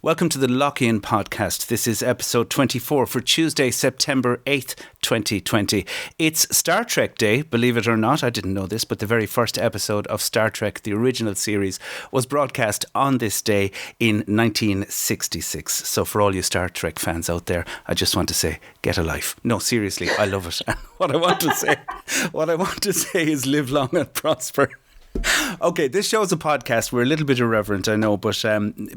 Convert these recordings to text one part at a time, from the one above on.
Welcome to the Lock-In podcast. This is episode 24 for Tuesday, September 8th, 2020. It's Star Trek Day, believe it or not. I didn't know this, but the very first episode of Star Trek, the original series, was broadcast on this day in 1966. So for all you Star Trek fans out there, I just want to say, get a life. No, seriously, I love it. What I want to say is live long and prosper. Okay, this show is a podcast. We're a little bit irreverent, I know, but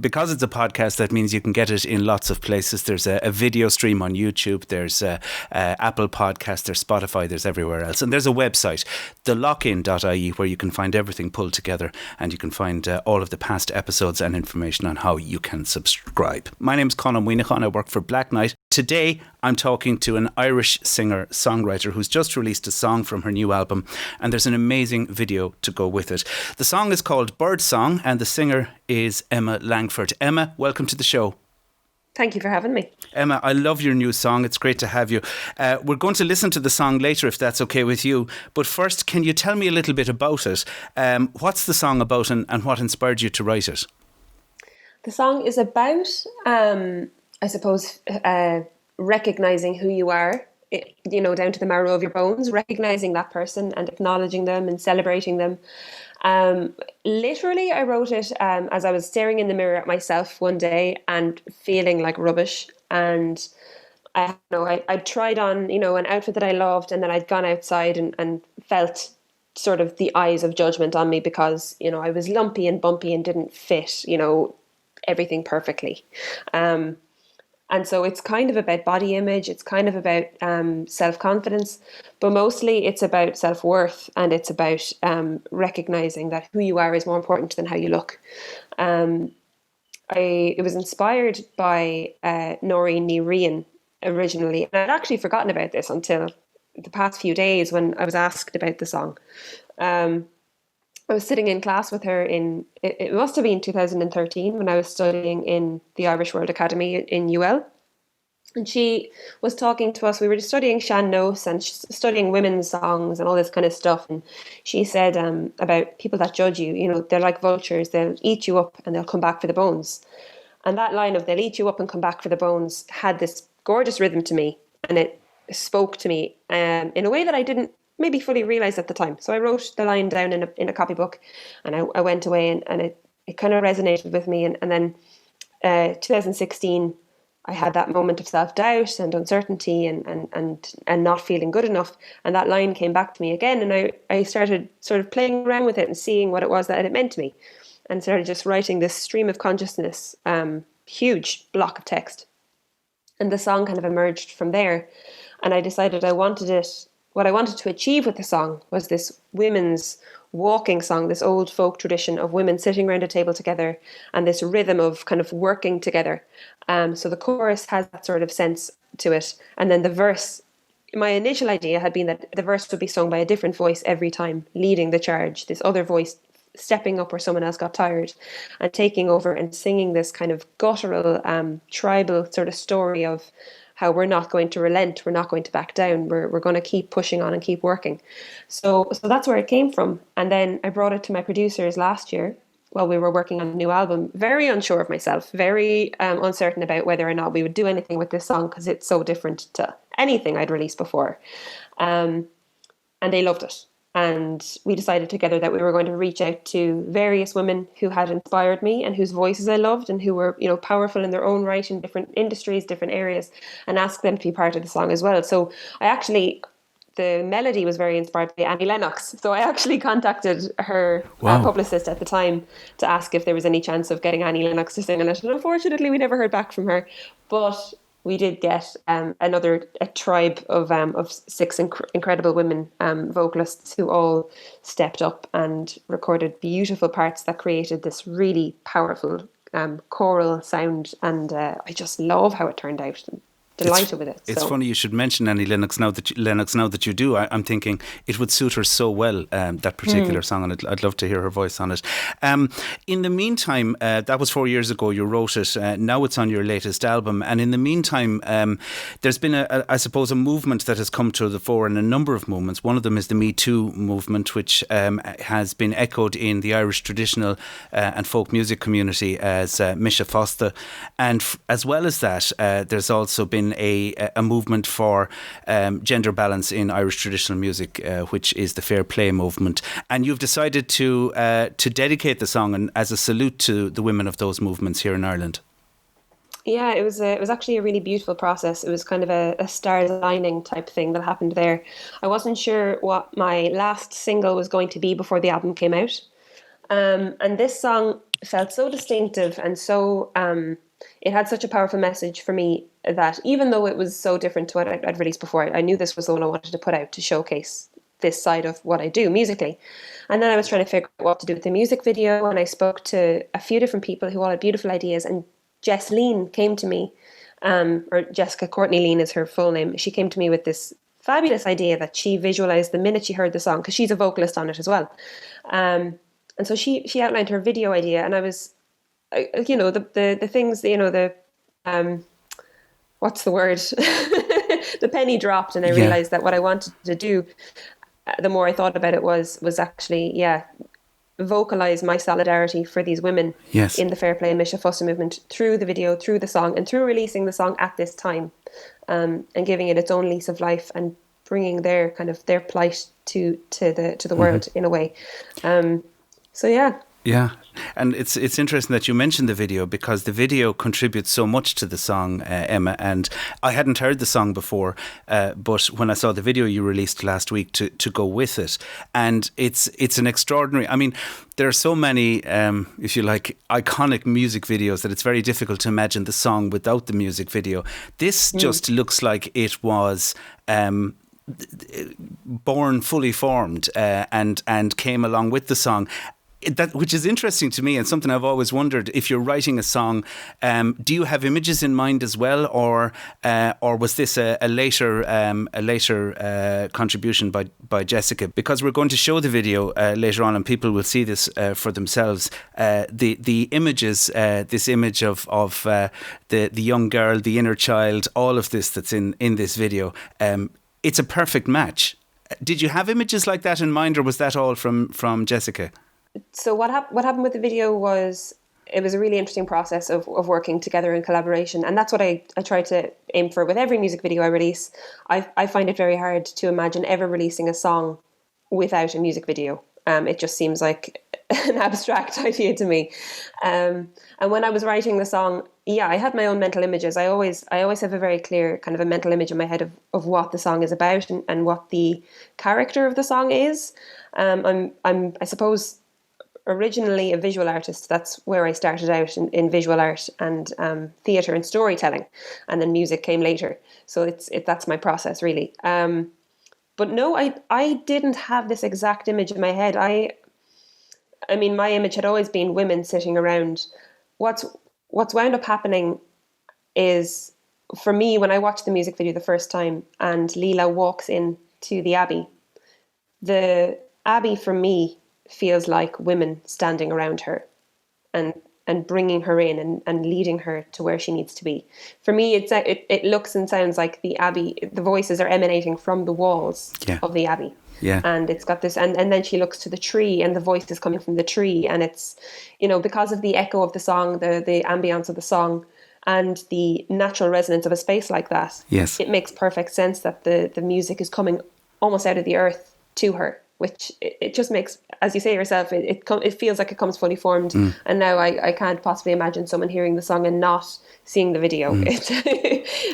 because it's a podcast, that means you can get it in lots of places. There's a video stream on YouTube, there's Apple Podcast, there's Spotify, there's everywhere else. And there's a website, thelockin.ie, where you can find everything pulled together and you can find all of the past episodes and information on how you can subscribe. My name's Colin Wienacha and I work for Black Knight. Today, I'm talking to an Irish singer-songwriter who's just released a song from her new album, and there's an amazing video to go with it. The song is called Birdsong, and the singer is Emma Langford. Emma, welcome to the show. Thank you for having me. Emma, I love your new song. It's great to have you. We're going to listen to the song later, if that's okay with you. But first, can you tell me a little bit about it? What's the song about and what inspired you to write it? The song is about, I suppose, recognising who you are, down to the marrow of your bones, recognising that person and acknowledging them and celebrating them. Literally, I wrote it as I was staring in the mirror at myself one day and feeling like rubbish. And I tried on, an outfit that I loved, and then I'd gone outside and felt sort of the eyes of judgment on me because, I was lumpy and bumpy and didn't fit, everything perfectly. And so it's kind of about body image, it's kind of about self-confidence, but mostly it's about self-worth, and it's about recognising that who you are is more important than how you look. It was inspired by Nóirín Ní Riain originally, and I'd actually forgotten about this until the past few days when I was asked about the song. I was sitting in class with her it must have been 2013 when I was studying in the Irish World Academy in UL. And she was talking to us. We were studying Sean Nos and studying women's songs and all this kind of stuff. And she said about people that judge you, they're like vultures. They'll eat you up and they'll come back for the bones. And that line of they'll eat you up and come back for the bones had this gorgeous rhythm to me. And it spoke to me in a way that I didn't maybe fully realised at the time. So I wrote the line down in a copybook, and I went away and it kind of resonated with me. And then 2016, I had that moment of self-doubt and uncertainty and not feeling good enough. And that line came back to me again, and I started sort of playing around with it and seeing what it was that it meant to me, and started just writing this stream of consciousness, huge block of text. And the song kind of emerged from there. And I decided what I wanted to achieve with the song was this women's walking song, this old folk tradition of women sitting around a table together, and this rhythm of kind of working together. So the chorus has that sort of sense to it. And then the verse, my initial idea had been that the verse would be sung by a different voice every time, leading the charge, this other voice stepping up where someone else got tired and taking over and singing this kind of guttural, tribal sort of story of how we're not going to relent, we're not going to back down, we're going to keep pushing on and keep working. So that's where it came from. And then I brought it to my producers last year while we were working on a new album, very unsure of myself, very uncertain about whether or not we would do anything with this song because it's so different to anything I'd released before. And they loved it. And we decided together that we were going to reach out to various women who had inspired me and whose voices I loved and who were, powerful in their own right in different industries, different areas, and ask them to be part of the song as well. So the melody was very inspired by Annie Lennox. So I actually contacted her publicist at the time to ask if there was any chance of getting Annie Lennox to sing on it. And unfortunately, we never heard back from her. But we did get a tribe of six incredible women vocalists who all stepped up and recorded beautiful parts that created this really powerful choral sound. And I just love how it turned out. delighted with it. It's funny you should mention Annie Lennox now that you do. I'm thinking it would suit her so well, that particular song, and I'd love to hear her voice on it. In the meantime, that was 4 years ago you wrote it. Now it's on your latest album, and in the meantime, there's been I suppose a movement that has come to the fore, and a number of movements. One of them is the Me Too movement, which has been echoed in the Irish traditional and folk music community as MiseFosta, and as well as that, there's also been a movement for gender balance in Irish traditional music, which is the FairPlay movement. And you've decided to dedicate the song as a salute to the women of those movements here in Ireland. Yeah, it was actually a really beautiful process. It was kind of a stars aligning type thing that happened there. I wasn't sure what my last single was going to be before the album came out. And this song felt so distinctive and so... it had such a powerful message for me that even though it was so different to what I'd released before, I knew this was the one I wanted to put out to showcase this side of what I do musically. And then I was trying to figure out what to do with the music video, and I spoke to a few different people who all had beautiful ideas, and Jess Lean came to me, or Jessica Courtney Lean is her full name. She came to me with this fabulous idea that she visualized the minute she heard the song, because she's a vocalist on it as well. And so she outlined her video idea, and I was... the things, what's the word? The penny dropped, and I realized that what I wanted to do, the more I thought about it, was actually, vocalize my solidarity for these women in the FairPlay and MiseFosta movement through the video, through the song, and through releasing the song at this time, and giving it its own lease of life and bringing their plight to the world in a way. Yeah, and it's interesting that you mentioned the video, because the video contributes so much to the song, Emma, and I hadn't heard the song before, but when I saw the video you released last week to go with it, and it's an extraordinary... I mean, there are so many, if you like, iconic music videos that it's very difficult to imagine the song without the music video. This just looks like it was... born fully formed and came along with the song. That, which is interesting to me, and something I've always wondered, if you're writing a song, do you have images in mind as well, or was this a later contribution by Jessica? Because we're going to show the video later on, and people will see this for themselves. The images, this image of the young girl, the inner child, all of this that's in this video. It's a perfect match. Did you have images like that in mind, or was that all from Jessica? So what happened with the video was, it was a really interesting process of working together in collaboration, and that's what I try to aim for with every music video I release. I find it very hard to imagine ever releasing a song without a music video. It just seems like an abstract idea to me. And when I was writing the song, I had my own mental images. I always have a very clear kind of a mental image in my head of what the song is about and what the character of the song is. I'm I suppose, originally a visual artist. That's where I started out in visual art and theatre and storytelling, and then music came later. So that's my process really. But no, I didn't have this exact image in my head. I mean, my image had always been women sitting around. What's wound up happening is, for me, when I watched the music video the first time and Leela walks into the Abbey, the Abbey for me feels like women standing around her and bringing her in and leading her to where she needs to be. For me, it looks and sounds like the Abbey, the voices are emanating from the walls of the Abbey. Yeah. And it's got this, and then she looks to the tree and the voice is coming from the tree. And it's, because of the echo of the song, the ambience of the song, and the natural resonance of a space like that, it makes perfect sense that the music is coming almost out of the earth to her, which it just makes, as you say yourself, it feels like it comes fully formed. And now I can't possibly imagine someone hearing the song and not seeing the video.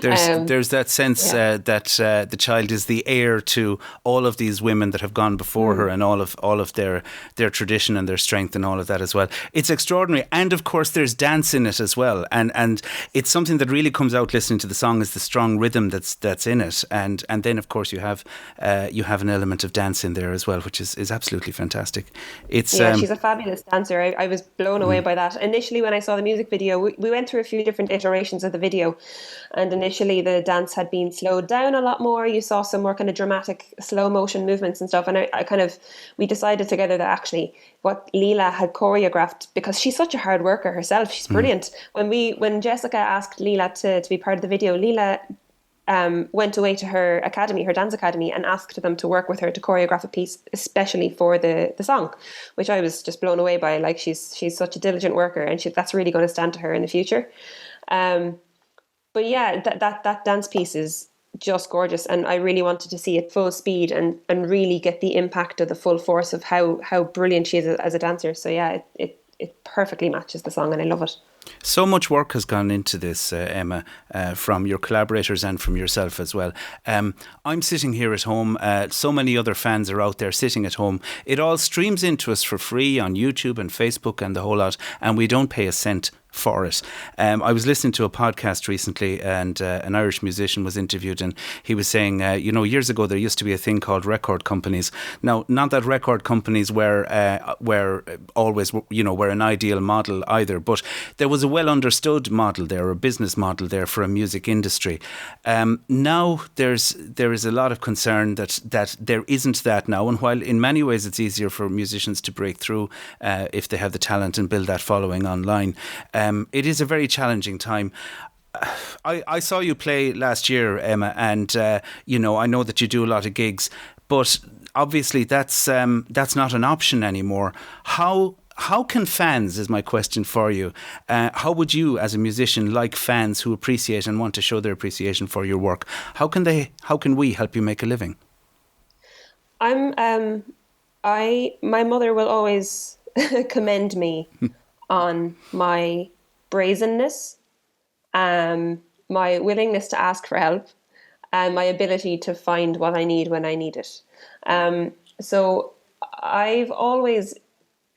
There's that sense that the child is the heir to all of these women that have gone before her, and all of their tradition and their strength and all of that as well. It's extraordinary. And of course there's dance in it as well, and it's something that really comes out listening to the song, is the strong rhythm that's in it, and then of course you have an element of dance in there as well. well, which is absolutely fantastic. It's she's a fabulous dancer. I was blown away by that. Initially, when I saw the music video, we went through a few different iterations of the video. And initially, the dance had been slowed down a lot more. You saw some more kind of dramatic slow motion movements and stuff. And we decided together that actually what Leela had choreographed, because she's such a hard worker herself, she's brilliant. When Jessica asked Leela to be part of the video, Leela went away to her academy, her dance academy, and asked them to work with her to choreograph a piece, especially for the song, which I was just blown away by. Like she's such a diligent worker, and that's really going to stand to her in the future. But yeah, that dance piece is just gorgeous, and I really wanted to see it full speed and really get the impact of the full force of how brilliant she is as a dancer. So yeah, it perfectly matches the song, and I love it. So much work has gone into this, Emma, from your collaborators and from yourself as well. I'm sitting here at home. So many other fans are out there sitting at home. It all streams into us for free on YouTube and Facebook and the whole lot, and we don't pay a cent for it. I was listening to a podcast recently, and an Irish musician was interviewed, and he was saying, years ago there used to be a thing called record companies. Now, not that record companies were always, were an ideal model either, but there was a well understood model there, a business model there for a music industry. Now there is a lot of concern that there isn't that now, and while in many ways it's easier for musicians to break through if they have the talent and build that following online, it is a very challenging time. I saw you play last year, Emma, and I know that you do a lot of gigs, but obviously that's not an option anymore. How can fans, is my question for you, how would you as a musician like fans who appreciate and want to show their appreciation for your work, how can we help you make a living? My mother will always commend me on my brazenness, my willingness to ask for help, and my ability to find what I need when I need it. So I've always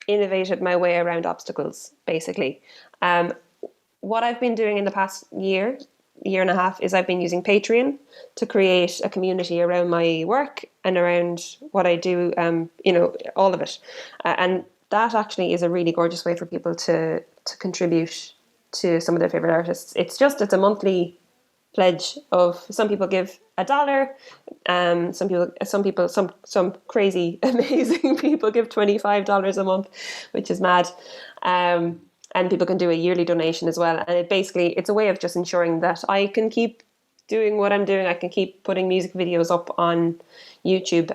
innovated my way around obstacles, basically. What I've been doing in the past year and a half is I've been using Patreon to create a community around my work and around what I do, all of it. And that actually is a really gorgeous way for people to contribute to some of their favorite artists. It's a monthly pledge of, some people give $1, some crazy amazing people give $25 a month, which is mad. And people can do a yearly donation as well. And it's a way of just ensuring that I can keep doing what I'm doing. I can keep putting music videos up on YouTube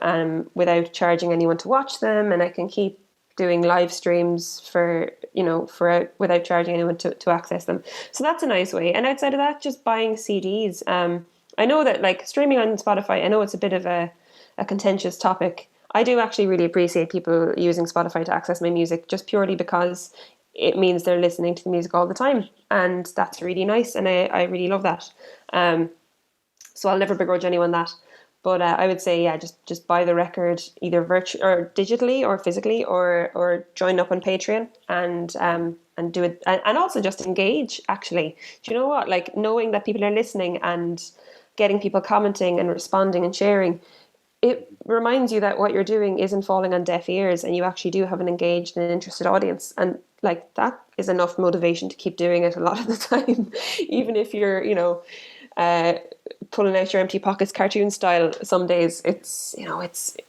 without charging anyone to watch them, and I can keep doing live streams without charging anyone to access them. So that's a nice way. And outside of that, just buying CDs. I know that like streaming on Spotify, I know it's a bit of a contentious topic. I do actually really appreciate people using Spotify to access my music, just purely because it means they're listening to the music all the time. And that's really nice. And I really love that. So I'll never begrudge anyone that. But I would say, yeah, just buy the record either or digitally or physically, or join up on Patreon and do it, and also just engage. Actually, do you know what? Like, knowing that people are listening and getting people commenting and responding and sharing, it reminds you that what you're doing isn't falling on deaf ears, and you actually do have an engaged and interested audience. And like, that is enough motivation to keep doing it a lot of the time, even if you're, pulling out your empty pockets cartoon style. Some days it's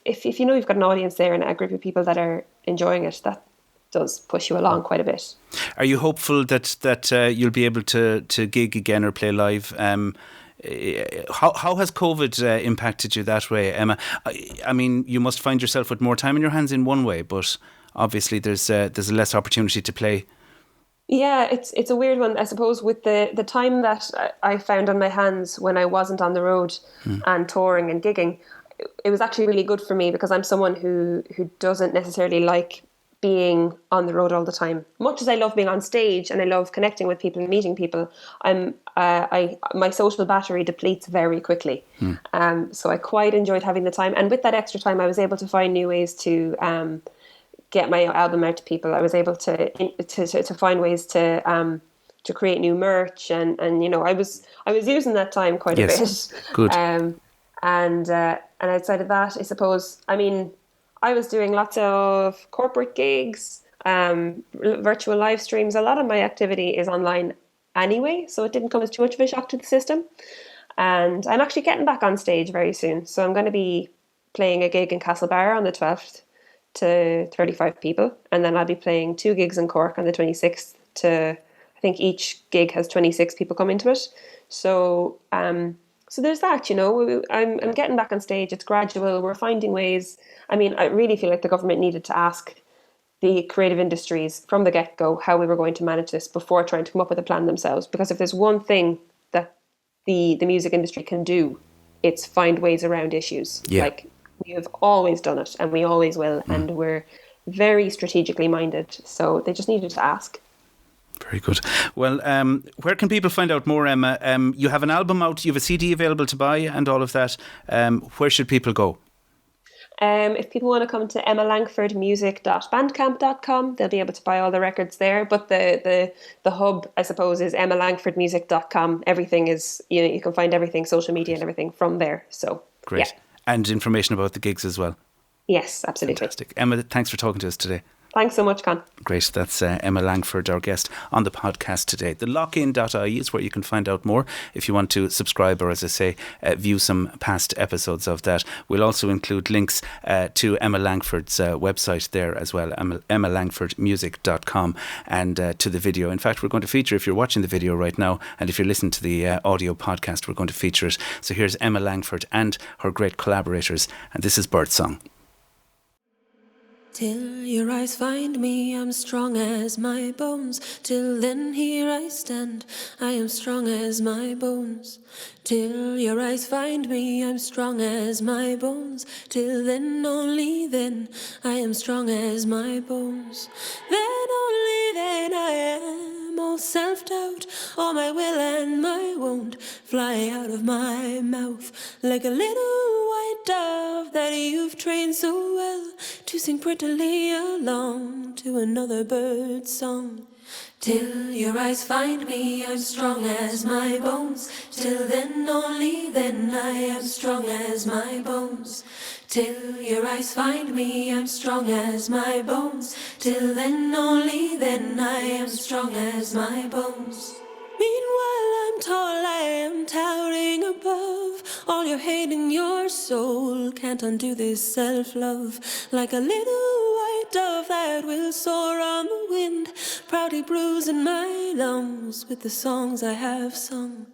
if you've got an audience there and a group of people that are enjoying it, that does push you along quite a bit. Are you hopeful that you'll be able to gig again or play live? How has COVID impacted you that way, Emma? I mean, you must find yourself with more time in your hands in one way, but obviously there's less opportunity to play. Yeah, it's a weird one, I suppose, with the time that I found on my hands when I wasn't on the road and touring and gigging. It was actually really good for me, because I'm someone who doesn't necessarily like being on the road all the time. Much as I love being on stage and I love connecting with people and meeting people, my social battery depletes very quickly. So I quite enjoyed having the time, and with that extra time, I was able to find new ways to get my album out to people. I was able to find ways to create new merch, and I was using that time quite a bit. Good. And outside of that, I suppose, I mean, I was doing lots of corporate gigs, virtual live streams. A lot of my activity is online anyway, so it didn't come as too much of a shock to the system. And I'm actually getting back on stage very soon. So I'm going to be playing a gig in Castlebar on the 12th to 35 people. And then I'll be playing 2 gigs in Cork on the 26th to, I think each gig has 26 people coming to it. So, so there's that, you know, I'm getting back on stage. It's gradual. We're finding ways. I mean, I really feel like the government needed to ask the creative industries from the get-go how we were going to manage this before trying to come up with a plan themselves. Because if there's one thing that the music industry can do, it's find ways around issues. Yeah. Like, we have always done it and we always will. And we're very strategically minded. So they just needed to ask. Very good. Well, where can people find out more, Emma? You have an album out, you have a CD available to buy and all of that. Where should people go? If people want to come to emmalangfordmusic.bandcamp.com, they'll be able to buy all the records there. But the hub, I suppose, is emmalangfordmusic.com. Everything is, you know, you can find everything, social media and everything from there. So great. Yeah. And information about the gigs as well. Yes, absolutely. Fantastic. Emma, thanks for talking to us today. Thanks so much, Con. Great. That's Emma Langford, our guest on the podcast today. The lockin.ie is where you can find out more if you want to subscribe or, as I say, view some past episodes of that. We'll also include links to Emma Langford's website there as well, emmalangfordmusic.com, and to the video. In fact, we're going to feature, if you're watching the video right now and if you're listening to the audio podcast, we're going to feature it. So here's Emma Langford and her great collaborators, and this is Birdsong. Till your eyes find me, I'm strong as my bones. Till then here I stand, I am strong as my bones. Till your eyes find me, I'm strong as my bones. Till then, only then, I am strong as my bones. Then, only then, I am all self-doubt. All my will and my won't fly out of my mouth like a little white dove that you've trained so well to sing prettily along to another bird's song. Till your eyes find me, I'm strong as my bones. Till then, only then, I am strong as my bones. Till your eyes find me, I'm strong as my bones. Till then, only then, I am strong as my bones. Meanwhile, I'm tall, I am towering above. All your hate in your soul can't undo this self-love. Like a little white dove that will soar on the wind, proudly bruising my lungs with the songs I have sung.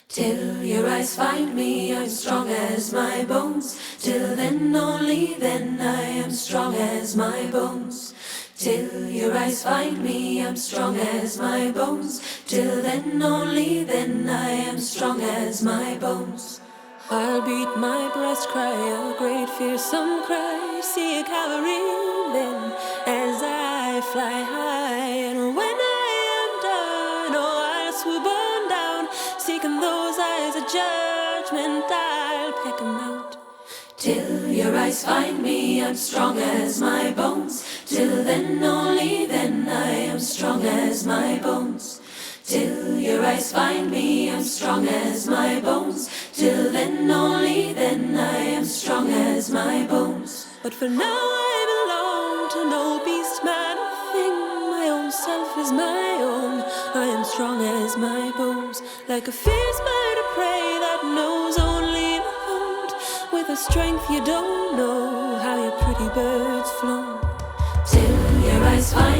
Till your eyes find me, I'm strong as my bones. Till then, only then, I am strong as my bones. Till your eyes find me, I'm strong as my bones. Till then, only then, I am strong as my bones. I'll beat my breast, cry a great fearsome cry, see a cavalry then as I fly high. And when I am done, oh, I'll swoop on down, seeking those eyes of judgment, I'll peck 'em out. Till your eyes find me, I'm strong as my bones. Till then, only then, I am strong as my bones. Till your eyes find me, I'm strong as my bones. Till then, only then, I am strong as my bones. But for now I belong to no beast, man, or thing. My own self is my own. I am strong as my bones. Like a fierce bird of prey that knows only the hunt, with a strength you don't know, how your pretty bird's flown. Till your eyes find